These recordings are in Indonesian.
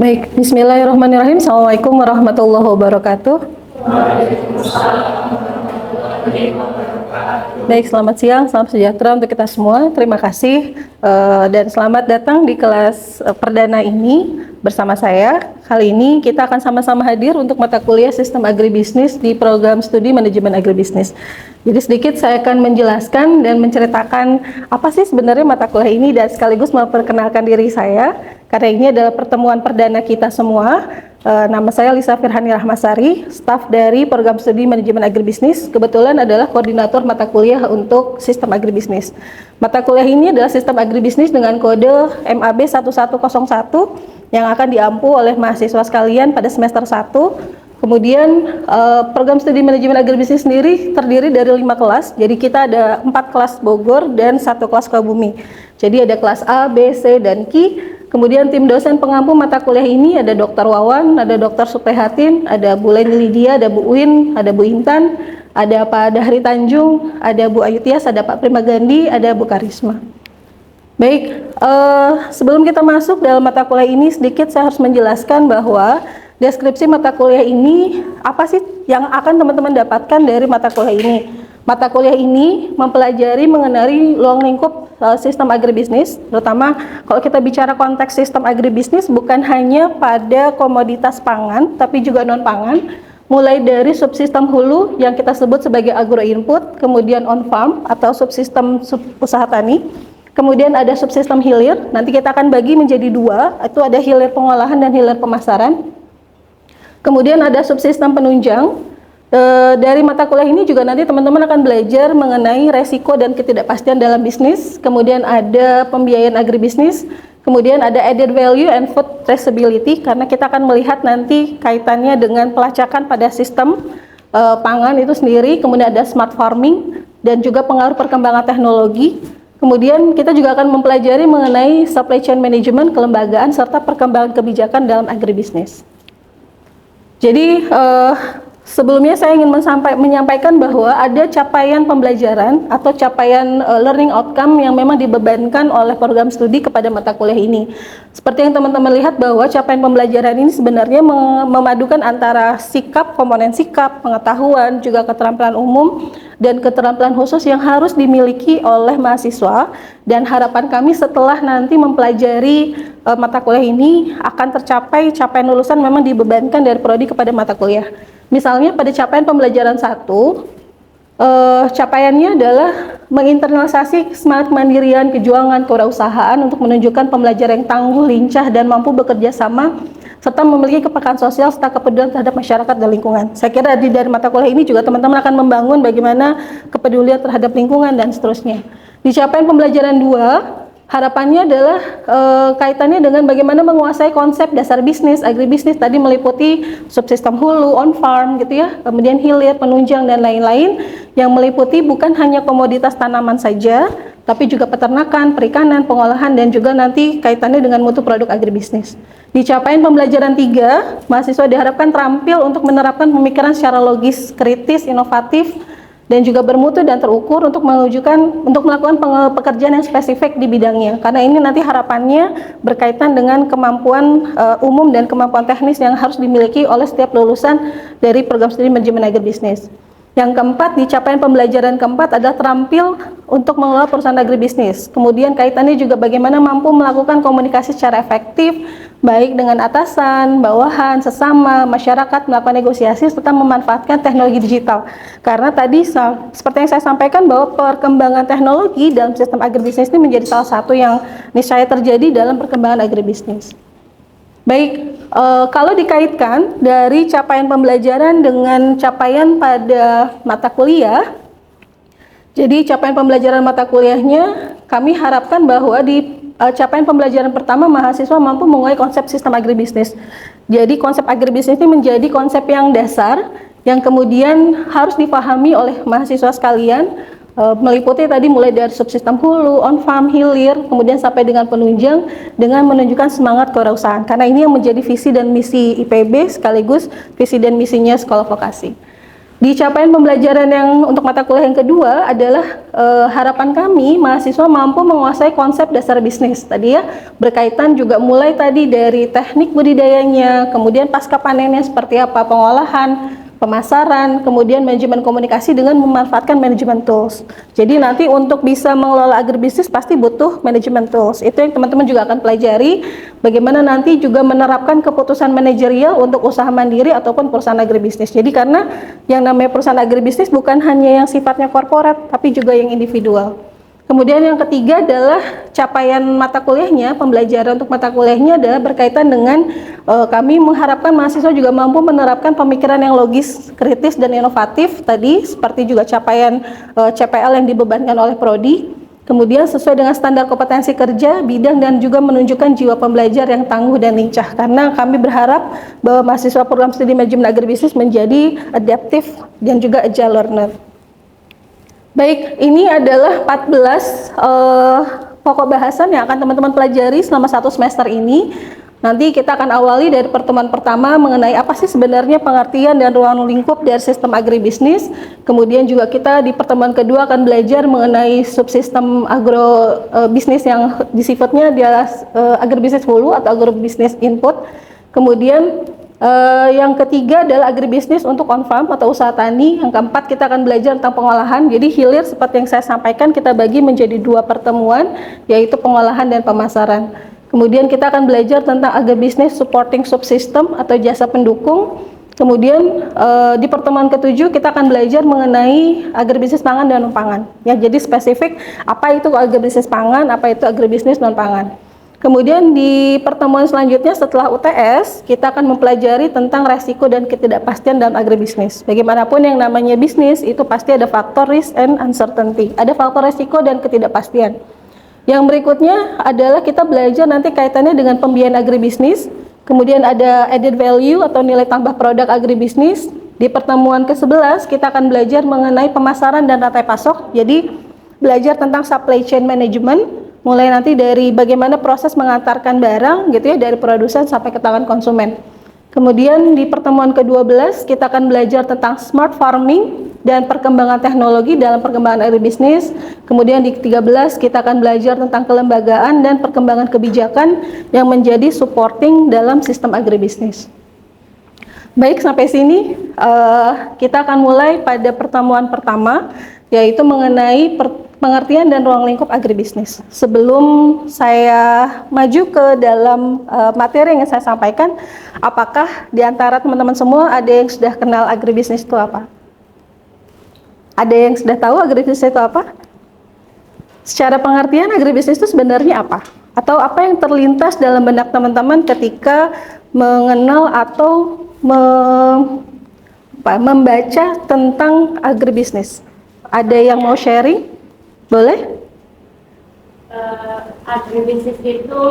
Baik, bismillahirrahmanirrahim. Assalamualaikum warahmatullahi wabarakatuh. Baik, selamat siang, salam sejahtera untuk kita semua. Terima kasih dan selamat datang di kelas perdana ini bersama saya. Kali ini kita akan sama-sama hadir untuk mata kuliah Sistem Agribisnis di program studi Manajemen Agribisnis. Jadi sedikit saya akan menjelaskan dan menceritakan apa sih sebenarnya mata kuliah ini dan sekaligus memperkenalkan diri saya karena ini adalah pertemuan perdana kita semua. Nama saya Lisa Firhani Rahmasari, staf dari program studi Manajemen Agribisnis. Kebetulan adalah koordinator mata kuliah untuk Sistem Agribisnis. Mata kuliah ini adalah Sistem Agribisnis dengan kode MAB 1101 yang akan diampu oleh mahasiswa sekalian pada semester 1. Kemudian program studi manajemen agribisnis sendiri terdiri dari 5 kelas. Jadi kita ada 4 kelas Bogor dan 1 kelas Sukabumi. Jadi ada kelas A, B, C, dan Q. Kemudian tim dosen pengampu mata kuliah ini ada Dr. Wawan, ada Dr. Suprihatin, ada Bu Leni Lydia, ada Bu Uin, ada Bu Intan, ada Pak Dahri Tanjung, ada Bu Ayu Tias, ada Pak Primagandi, ada Bu Karisma. Baik, sebelum kita masuk dalam mata kuliah ini sedikit saya harus menjelaskan bahwa deskripsi mata kuliah ini apa sih yang akan teman-teman dapatkan dari mata kuliah ini. Mata kuliah ini mempelajari mengenai ruang lingkup sistem agribisnis, terutama kalau kita bicara konteks sistem agribisnis bukan hanya pada komoditas pangan tapi juga non pangan, mulai dari subsistem hulu yang kita sebut sebagai agro input, kemudian on farm atau subsistem usaha tani. Kemudian ada subsistem hilir, nanti kita akan bagi menjadi 2, itu ada hilir pengolahan dan hilir pemasaran. Kemudian ada subsistem penunjang. Dari mata kuliah ini juga nanti teman-teman akan belajar mengenai resiko dan ketidakpastian dalam bisnis. Kemudian ada pembiayaan agribisnis. Kemudian ada added value and food traceability, karena kita akan melihat nanti kaitannya dengan pelacakan pada sistem pangan itu sendiri. Kemudian ada smart farming dan juga pengaruh perkembangan teknologi. Kemudian kita juga akan mempelajari mengenai supply chain management, kelembagaan, serta perkembangan kebijakan dalam agribisnis. Jadi sebelumnya saya ingin menyampaikan bahwa ada capaian pembelajaran atau capaian learning outcome yang memang dibebankan oleh program studi kepada mata kuliah ini. Seperti yang teman-teman lihat bahwa capaian pembelajaran ini sebenarnya memadukan antara sikap, komponen sikap, pengetahuan, juga keterampilan umum, dan keterampilan khusus yang harus dimiliki oleh mahasiswa. Dan harapan kami setelah nanti mempelajari mata kuliah ini akan tercapai capaian lulusan memang dibebankan dari prodi kepada mata kuliah. Misalnya pada capaian pembelajaran 1, capaiannya adalah menginternalisasi semangat kemandirian, kejuangan, kewirausahaan untuk menunjukkan pembelajaran yang tangguh, lincah, dan mampu bekerja sama, serta memiliki kepekaan sosial serta kepedulian terhadap masyarakat dan lingkungan. Saya kira dari mata kuliah ini juga teman-teman akan membangun bagaimana kepedulian terhadap lingkungan dan seterusnya. Di capaian pembelajaran 2, harapannya adalah kaitannya dengan bagaimana menguasai konsep dasar bisnis, agribisnis tadi meliputi subsistem hulu, on farm gitu ya, kemudian hilir, penunjang dan lain-lain yang meliputi bukan hanya komoditas tanaman saja, tapi juga peternakan, perikanan, pengolahan dan juga nanti kaitannya dengan mutu produk agribisnis. Di capaian pembelajaran 3, mahasiswa diharapkan terampil untuk menerapkan pemikiran secara logis, kritis, inovatif, dan juga bermutu dan terukur untuk melakukan pekerjaan yang spesifik di bidangnya. Karena ini nanti harapannya berkaitan dengan kemampuan umum dan kemampuan teknis yang harus dimiliki oleh setiap lulusan dari program studi manajemen agribisnis. Yang keempat, di capaian pembelajaran keempat adalah terampil untuk mengelola perusahaan agribisnis. Kemudian kaitannya juga bagaimana mampu melakukan komunikasi secara efektif, baik dengan atasan, bawahan, sesama, masyarakat, melakukan negosiasi, serta memanfaatkan teknologi digital. Karena tadi seperti yang saya sampaikan bahwa perkembangan teknologi dalam sistem agribisnis ini menjadi salah satu yang niscaya terjadi dalam perkembangan agribisnis. Baik, kalau dikaitkan dari capaian pembelajaran dengan capaian pada mata kuliah, jadi capaian pembelajaran mata kuliahnya kami harapkan bahwa di capaian pembelajaran pertama mahasiswa mampu menguasai konsep sistem agribisnis. Jadi konsep agribisnis ini menjadi konsep yang dasar yang kemudian harus dipahami oleh mahasiswa sekalian, meliputi tadi mulai dari subsistem hulu, on farm, hilir, kemudian sampai dengan penunjang dengan menunjukkan semangat kewirausahaan. Karena ini yang menjadi visi dan misi IPB sekaligus visi dan misinya sekolah vokasi. Di capaian pembelajaran yang untuk mata kuliah yang kedua adalah harapan kami mahasiswa mampu menguasai konsep dasar bisnis. Tadi ya, berkaitan juga mulai tadi dari teknik budidayanya, kemudian pasca panennya seperti apa, pengolahan, pemasaran, kemudian manajemen komunikasi dengan memanfaatkan manajemen tools. Jadi nanti untuk bisa mengelola agribisnis pasti butuh manajemen tools. Itu yang teman-teman juga akan pelajari, bagaimana nanti juga menerapkan keputusan manajerial untuk usaha mandiri ataupun perusahaan agribisnis. Jadi karena yang namanya perusahaan agribisnis bukan hanya yang sifatnya korporat, tapi juga yang individual. Kemudian yang ketiga adalah capaian mata kuliahnya, pembelajaran untuk mata kuliahnya adalah berkaitan dengan kami mengharapkan mahasiswa juga mampu menerapkan pemikiran yang logis, kritis, dan inovatif tadi, seperti juga capaian CPL yang dibebankan oleh Prodi. Kemudian sesuai dengan standar kompetensi kerja, bidang, dan juga menunjukkan jiwa pembelajar yang tangguh dan lincah. Karena kami berharap bahwa mahasiswa program studi manajemen agribisnis menjadi adaptif dan juga agile learner. Baik, ini adalah 14 pokok bahasan yang akan teman-teman pelajari selama 1 semester ini. Nanti kita akan awali dari pertemuan pertama mengenai apa sih sebenarnya pengertian dan ruang lingkup dari sistem agribisnis. Kemudian juga kita di pertemuan kedua akan belajar mengenai subsistem agrobisnis yang disifatnya adalah agribisnis hulu atau agrobisnis input. Kemudian yang ketiga adalah agribisnis untuk on farm atau usaha tani. Yang keempat kita akan belajar tentang pengolahan. Jadi hilir seperti yang saya sampaikan kita bagi menjadi 2 pertemuan, yaitu pengolahan dan pemasaran. Kemudian kita akan belajar tentang agribisnis supporting subsystem atau jasa pendukung. Kemudian di pertemuan ketujuh kita akan belajar mengenai agribisnis pangan dan non pangan. Ya, jadi spesifik apa itu agribisnis pangan, apa itu agribisnis non pangan. Kemudian di pertemuan selanjutnya setelah UTS, kita akan mempelajari tentang resiko dan ketidakpastian dalam agribisnis. Bagaimanapun yang namanya bisnis, itu pasti ada faktor risk and uncertainty. Ada faktor resiko dan ketidakpastian. Yang berikutnya adalah kita belajar nanti kaitannya dengan pembiayaan agribisnis. Kemudian ada added value atau nilai tambah produk agribisnis. Di pertemuan ke-11, kita akan belajar mengenai pemasaran dan rantai pasok. Jadi, belajar tentang supply chain management. Mulai nanti dari bagaimana proses mengantarkan barang gitu ya dari produsen sampai ke tangan konsumen. Kemudian di pertemuan ke-12 kita akan belajar tentang smart farming dan perkembangan teknologi dalam perkembangan agribisnis. Kemudian di ke-13 kita akan belajar tentang kelembagaan dan perkembangan kebijakan yang menjadi supporting dalam sistem agribisnis. Baik, sampai sini kita akan mulai pada pertemuan pertama, yaitu mengenai pengertian dan ruang lingkup agribisnis. Sebelum saya maju ke dalam materi yang saya sampaikan, apakah di antara teman-teman semua ada yang sudah kenal agribisnis itu apa? Ada yang sudah tahu agribisnis itu apa? Secara pengertian agribisnis itu sebenarnya apa? Atau apa yang terlintas dalam benak teman-teman ketika mengenal atau membaca tentang agribisnis? Ada yang mau sharing? Boleh? Agribisnis itu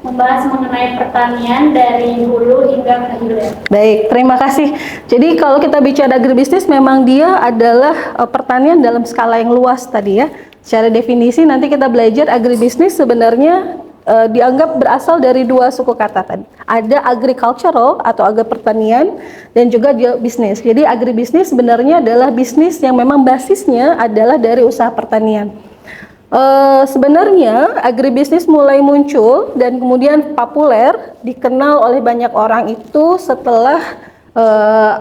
membahas mengenai pertanian dari hulu hingga ke hilir. Baik, terima kasih. Jadi kalau kita bicara agribisnis memang dia adalah pertanian dalam skala yang luas tadi ya. Secara definisi nanti kita belajar agribisnis sebenarnya dianggap berasal dari 2 suku kata tadi. Ada agricultural atau agri pertanian dan juga bisnis. Jadi agribisnis sebenarnya adalah bisnis yang memang basisnya adalah dari usaha pertanian. Sebenarnya agribisnis mulai muncul dan kemudian populer dikenal oleh banyak orang itu setelah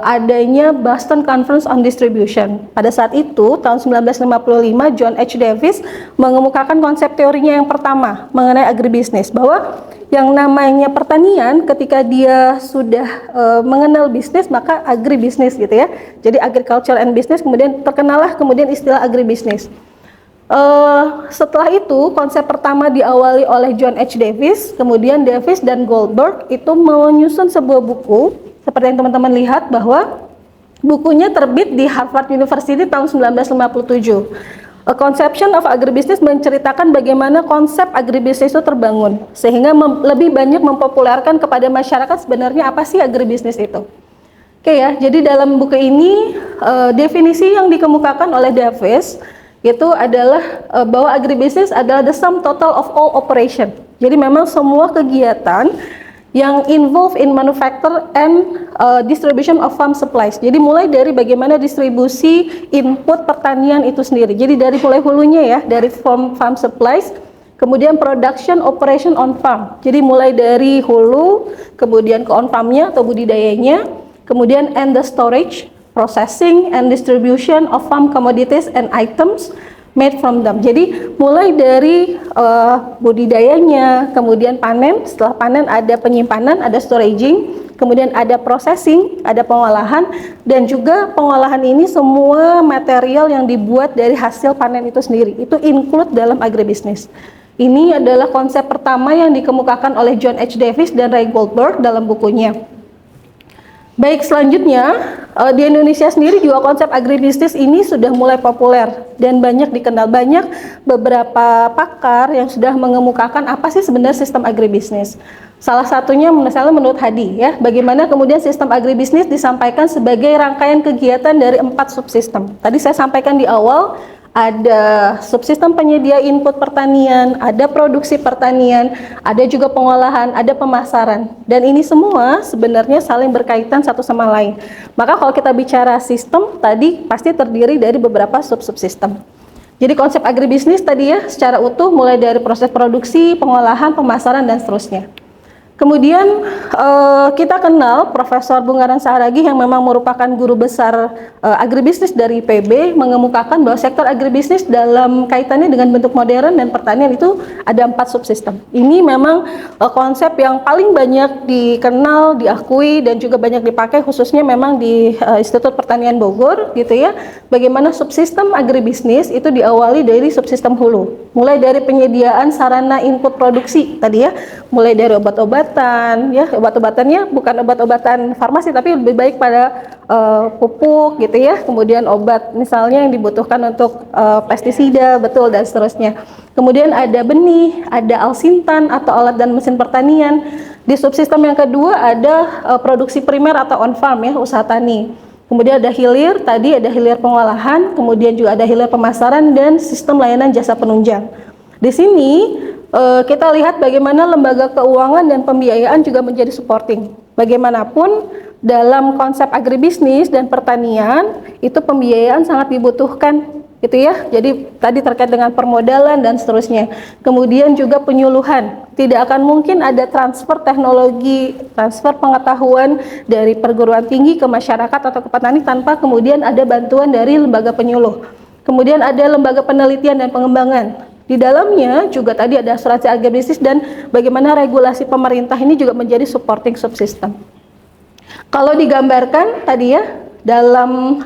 adanya Boston Conference on Distribution. Pada saat itu, tahun 1955, John H. Davis mengemukakan konsep teorinya yang pertama mengenai agribisnis, bahwa yang namanya pertanian ketika dia sudah mengenal bisnis, maka agribisnis gitu ya. Jadi agriculture and business, kemudian terkenalah kemudian istilah agribisnis. Setelah itu konsep pertama diawali oleh John H. Davis, kemudian Davis dan Goldberg itu menyusun sebuah buku seperti yang teman-teman lihat bahwa bukunya terbit di Harvard University tahun 1957. A Conception of Agribusiness menceritakan bagaimana konsep agribisnis itu terbangun sehingga lebih banyak mempopulerkan kepada masyarakat sebenarnya apa sih agribisnis itu. Oke ya, jadi dalam buku ini definisi yang dikemukakan oleh Davis itu adalah bahwa agribisnis adalah the sum total of all operation. Jadi memang semua kegiatan yang involved in manufacture and distribution of farm supplies. Jadi mulai dari bagaimana distribusi input pertanian itu sendiri. Jadi dari mulai hulunya ya, dari farm supplies, kemudian production operation on farm. Jadi mulai dari hulu, kemudian ke on farmnya atau budidayanya, kemudian and the storage, processing and distribution of farm commodities and items made from them. Jadi mulai dari budidayanya, kemudian panen, setelah panen ada penyimpanan, ada storaging, kemudian ada processing, ada pengolahan, dan juga pengolahan ini semua material yang dibuat dari hasil panen itu sendiri, itu include dalam agribisnis. Ini adalah konsep pertama yang dikemukakan oleh John H. Davis dan Ray Goldberg dalam bukunya. Baik, selanjutnya di Indonesia sendiri juga konsep agribisnis ini sudah mulai populer dan banyak dikenal. Banyak beberapa pakar yang sudah mengemukakan apa sih sebenarnya sistem agribisnis. Salah satunya misalnya menurut Hadi ya, bagaimana kemudian sistem agribisnis disampaikan sebagai rangkaian kegiatan dari 4 subsistem. Tadi saya sampaikan di awal, ada subsistem penyedia input pertanian, ada produksi pertanian, ada juga pengolahan, ada pemasaran. Dan ini semua sebenarnya saling berkaitan satu sama lain. Maka kalau kita bicara sistem, tadi pasti terdiri dari beberapa subsistem. Jadi konsep agribisnis tadi ya, secara utuh mulai dari proses produksi, pengolahan, pemasaran, dan seterusnya. Kemudian kita kenal Profesor Bungaran Saharagi yang memang merupakan guru besar agribisnis dari IPB, mengemukakan bahwa sektor agribisnis dalam kaitannya dengan bentuk modern dan pertanian itu ada 4 subsistem. Ini memang konsep yang paling banyak dikenal, diakui, dan juga banyak dipakai khususnya memang di Institut Pertanian Bogor gitu ya. Bagaimana subsistem agribisnis itu diawali dari subsistem hulu, mulai dari penyediaan sarana input produksi tadi ya, mulai dari obat-obatan ya, obat-obatannya bukan obat-obatan farmasi tapi lebih baik pada pupuk gitu ya, kemudian obat misalnya yang dibutuhkan untuk pestisida, betul, dan seterusnya. Kemudian ada benih, ada alsintan atau alat dan mesin pertanian. Di subsistem yang kedua ada produksi primer atau on farm ya, usaha tani. Kemudian ada hilir, tadi ada hilir pengolahan, kemudian juga ada hilir pemasaran dan sistem layanan jasa penunjang. Di sini kita lihat bagaimana lembaga keuangan dan pembiayaan juga menjadi supporting. Bagaimanapun dalam konsep agribisnis dan pertanian itu pembiayaan sangat dibutuhkan gitu ya. Jadi tadi terkait dengan permodalan dan seterusnya. Kemudian juga penyuluhan. Tidak akan mungkin ada transfer teknologi, transfer pengetahuan dari perguruan tinggi ke masyarakat atau ke petani tanpa kemudian ada bantuan dari lembaga penyuluh. Kemudian ada lembaga penelitian dan pengembangan. Di dalamnya juga tadi ada asuransi agribisnis dan bagaimana regulasi pemerintah ini juga menjadi supporting subsystem. Kalau digambarkan tadi ya dalam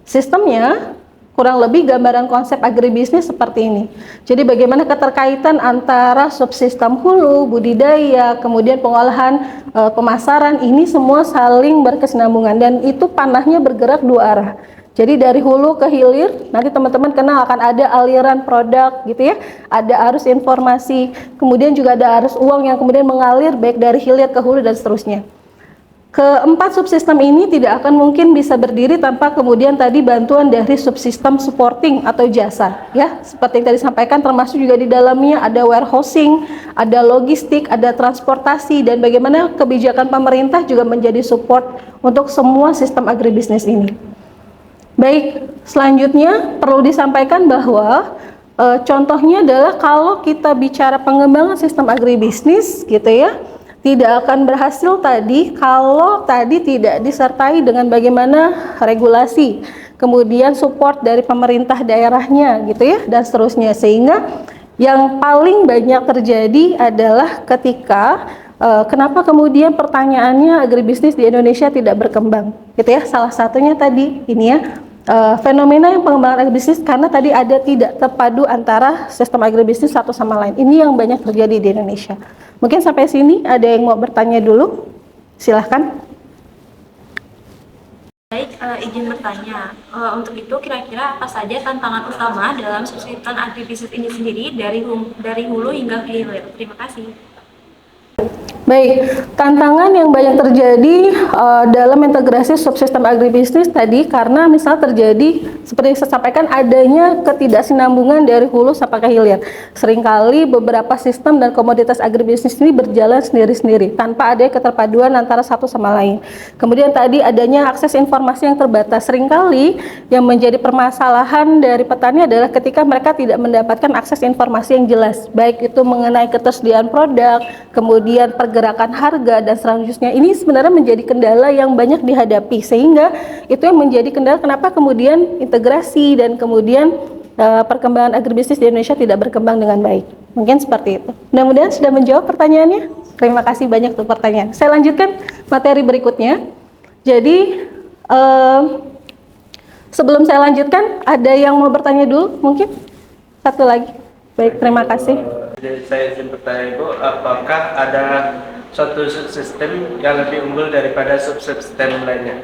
sistemnya kurang lebih gambaran konsep agribisnis seperti ini. Jadi bagaimana keterkaitan antara subsistem hulu, budidaya, kemudian pengolahan, pemasaran, ini semua saling berkesinambungan dan itu panahnya bergerak dua arah. Jadi dari hulu ke hilir, nanti teman-teman kenal akan ada aliran produk gitu ya, ada arus informasi, kemudian juga ada arus uang yang kemudian mengalir baik dari hilir ke hulu dan seterusnya. Keempat subsistem ini tidak akan mungkin bisa berdiri tanpa kemudian tadi bantuan dari subsistem supporting atau jasa ya, seperti yang tadi sampaikan, termasuk juga di dalamnya ada warehousing, ada logistik, ada transportasi, dan bagaimana kebijakan pemerintah juga menjadi support untuk semua sistem agribisnis ini. Baik, selanjutnya perlu disampaikan bahwa contohnya adalah kalau kita bicara pengembangan sistem agribisnis gitu ya, tidak akan berhasil tadi kalau tadi tidak disertai dengan bagaimana regulasi, kemudian support dari pemerintah daerahnya gitu ya, dan seterusnya. Sehingga yang paling banyak terjadi adalah ketika kenapa kemudian pertanyaannya agribisnis di Indonesia tidak berkembang gitu ya. Salah satunya tadi ini ya, fenomena yang pengembangan agribisnis karena tadi ada tidak terpadu antara sistem agribisnis satu sama lain. Ini yang banyak terjadi di Indonesia. Mungkin sampai sini ada yang mau bertanya dulu? Silahkan. Baik, izin bertanya. Untuk itu kira-kira apa saja tantangan utama dalam subsistem agribisnis ini sendiri dari hulu hingga ke hilir? Terima kasih. Baik, tantangan yang banyak terjadi dalam integrasi subsistem agribisnis tadi karena misal terjadi seperti yang saya sampaikan adanya ketidaksinambungan dari hulu sampai ke hilir. Seringkali beberapa sistem dan komoditas agribisnis ini berjalan sendiri-sendiri tanpa ada keterpaduan antara satu sama lain. Kemudian tadi adanya akses informasi yang terbatas. Seringkali yang menjadi permasalahan dari petani adalah ketika mereka tidak mendapatkan akses informasi yang jelas, baik itu mengenai ketersediaan produk, kemudian pergerakan harga dan selanjutnya. Ini sebenarnya menjadi kendala yang banyak dihadapi, sehingga itu yang menjadi kendala kenapa kemudian integrasi dan kemudian perkembangan agribisnis di Indonesia tidak berkembang dengan baik. Mungkin seperti itu. Mudah-mudahan sudah menjawab pertanyaannya. Terima kasih banyak untuk pertanyaan. Saya lanjutkan materi berikutnya. Jadi sebelum saya lanjutkan, ada yang mau bertanya dulu? Mungkin satu lagi. Baik, terima kasih. Jadi saya izin bertanya Ibu, apakah ada suatu subsistem yang lebih unggul daripada subsistem lainnya?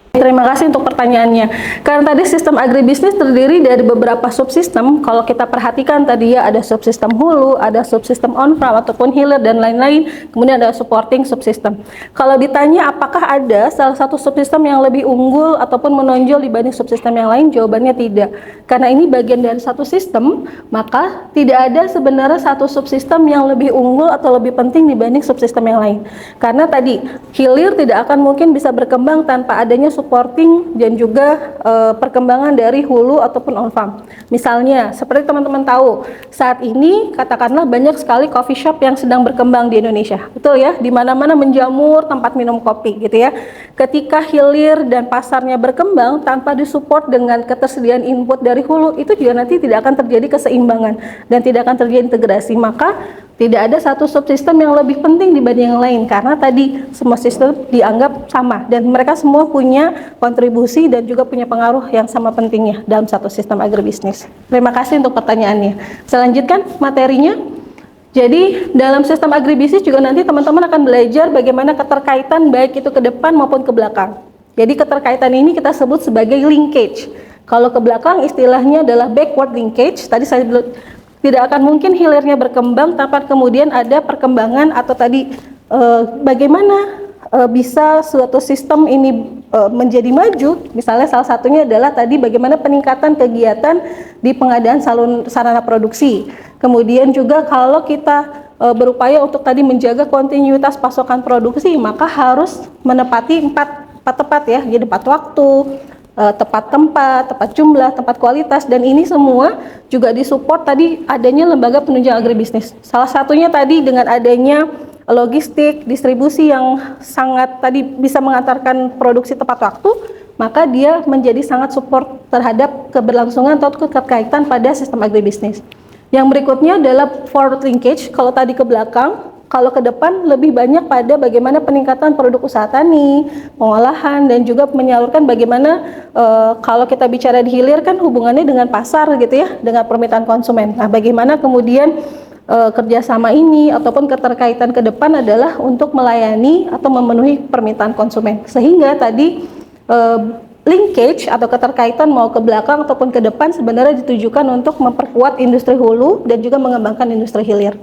Terima kasih untuk pertanyaannya. Karena tadi sistem agribisnis terdiri dari beberapa subsistem. Kalau kita perhatikan tadi ya ada subsistem hulu, ada subsistem on-farm ataupun hilir dan lain-lain. Kemudian ada supporting subsistem. Kalau ditanya apakah ada salah satu subsistem yang lebih unggul ataupun menonjol dibanding subsistem yang lain, jawabannya tidak. Karena ini bagian dari satu sistem, maka tidak ada sebenarnya satu subsistem yang lebih unggul atau lebih penting dibanding subsistem yang lain. Karena tadi hilir tidak akan mungkin bisa berkembang tanpa adanya supporting dan juga perkembangan dari hulu ataupun on farm. Misalnya, seperti teman-teman tahu, saat ini katakanlah banyak sekali coffee shop yang sedang berkembang di Indonesia. Betul ya? Di mana-mana menjamur tempat minum kopi gitu ya. Ketika hilir dan pasarnya berkembang tanpa disupport dengan ketersediaan input dari hulu, itu juga nanti tidak akan terjadi keseimbangan dan tidak akan terjadi integrasi. Maka tidak ada satu subsistem yang lebih penting dibanding yang lain karena tadi semua sistem dianggap sama dan mereka semua punya kontribusi dan juga punya pengaruh yang sama pentingnya dalam satu sistem agribisnis. Terima kasih untuk pertanyaannya. Saya lanjutkan materinya. Jadi dalam sistem agribisnis juga nanti teman-teman akan belajar bagaimana keterkaitan baik itu ke depan maupun ke belakang. Jadi keterkaitan ini kita sebut sebagai linkage. Kalau ke belakang istilahnya adalah backward linkage. Tadi saya tidak akan mungkin hilirnya berkembang tanpa kemudian ada perkembangan atau tadi bagaimana bisa suatu sistem ini menjadi maju. Misalnya salah satunya adalah tadi bagaimana peningkatan kegiatan di pengadaan sarana produksi. Kemudian juga kalau kita berupaya untuk tadi menjaga kontinuitas pasokan produksi, maka harus menepati empat tepat ya, jadi tepat waktu, tepat tempat, tepat jumlah, tepat kualitas, dan ini semua juga disupport tadi adanya lembaga penunjang agribisnis. Salah satunya tadi dengan adanya logistik, distribusi yang sangat tadi bisa mengantarkan produksi tepat waktu, maka dia menjadi sangat support terhadap keberlangsungan atau keterkaitan pada sistem agribisnis. Yang berikutnya adalah forward linkage. Kalau tadi ke belakang, kalau ke depan lebih banyak pada bagaimana peningkatan produk usaha tani, pengolahan, dan juga menyalurkan bagaimana kalau kita bicara di hilir kan hubungannya dengan pasar gitu ya, dengan permintaan konsumen. Nah, bagaimana kemudian kerjasama ini ataupun keterkaitan ke depan adalah untuk melayani atau memenuhi permintaan konsumen. Sehingga tadi linkage atau keterkaitan mau ke belakang ataupun ke depan sebenarnya ditujukan untuk memperkuat industri hulu dan juga mengembangkan industri hilir.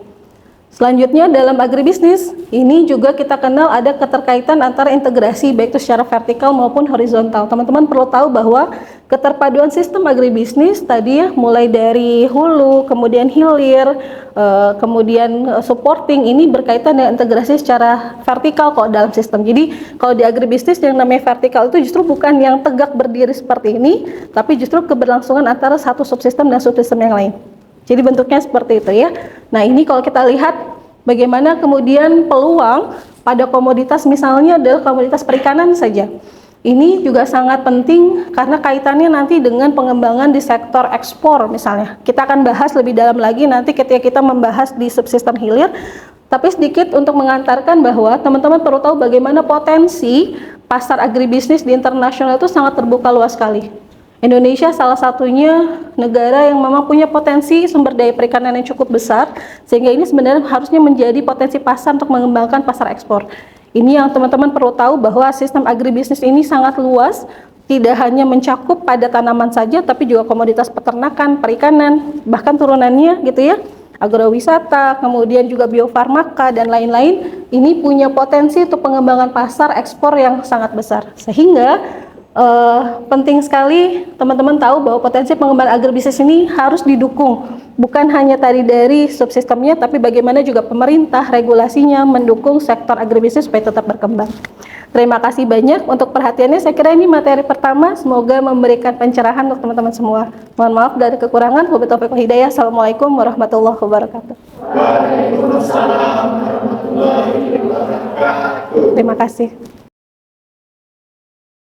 Selanjutnya dalam agribisnis, ini juga kita kenal ada keterkaitan antara integrasi baik itu secara vertikal maupun horizontal. Teman-teman perlu tahu bahwa keterpaduan sistem agribisnis tadi ya, mulai dari hulu, kemudian hilir, kemudian supporting, ini berkaitan dengan integrasi secara vertikal kok dalam sistem. Jadi kalau di agribisnis yang namanya vertikal itu justru bukan yang tegak berdiri seperti ini, tapi justru keberlangsungan antara satu subsistem dan subsistem yang lain. Jadi bentuknya seperti itu ya. Nah, ini kalau kita lihat bagaimana kemudian peluang pada komoditas misalnya adalah komoditas perikanan saja. Ini juga sangat penting karena kaitannya nanti dengan pengembangan di sektor ekspor misalnya. Kita akan bahas lebih dalam lagi nanti ketika kita membahas di subsistem hilir. Tapi sedikit untuk mengantarkan bahwa teman-teman perlu tahu bagaimana potensi pasar agribisnis di internasional itu sangat terbuka luas sekali. Indonesia salah satunya negara yang memang punya potensi sumber daya perikanan yang cukup besar, sehingga ini sebenarnya harusnya menjadi potensi pasar untuk mengembangkan pasar ekspor. Ini yang teman-teman perlu tahu bahwa sistem agribisnis ini sangat luas, tidak hanya mencakup pada tanaman saja, tapi juga komoditas peternakan, perikanan, bahkan turunannya gitu ya. agrowisata, kemudian juga biofarmaka dan lain-lain, ini punya potensi untuk pengembangan pasar ekspor yang sangat besar. Sehingga penting sekali teman-teman tahu bahwa potensi pengembangan agribisnis ini harus didukung, bukan hanya tadi dari subsistemnya, tapi bagaimana juga pemerintah regulasinya mendukung sektor agribisnis supaya tetap berkembang. Terima kasih banyak untuk perhatiannya. Saya kira ini materi pertama, semoga memberikan pencerahan untuk teman-teman semua. Mohon maaf dari kekurangan. Wabillahi taufiq wal hidayah. Assalamualaikum warahmatullahi wabarakatuh. Waalaikumsalam warahmatullahi wabarakatuh. Terima kasih.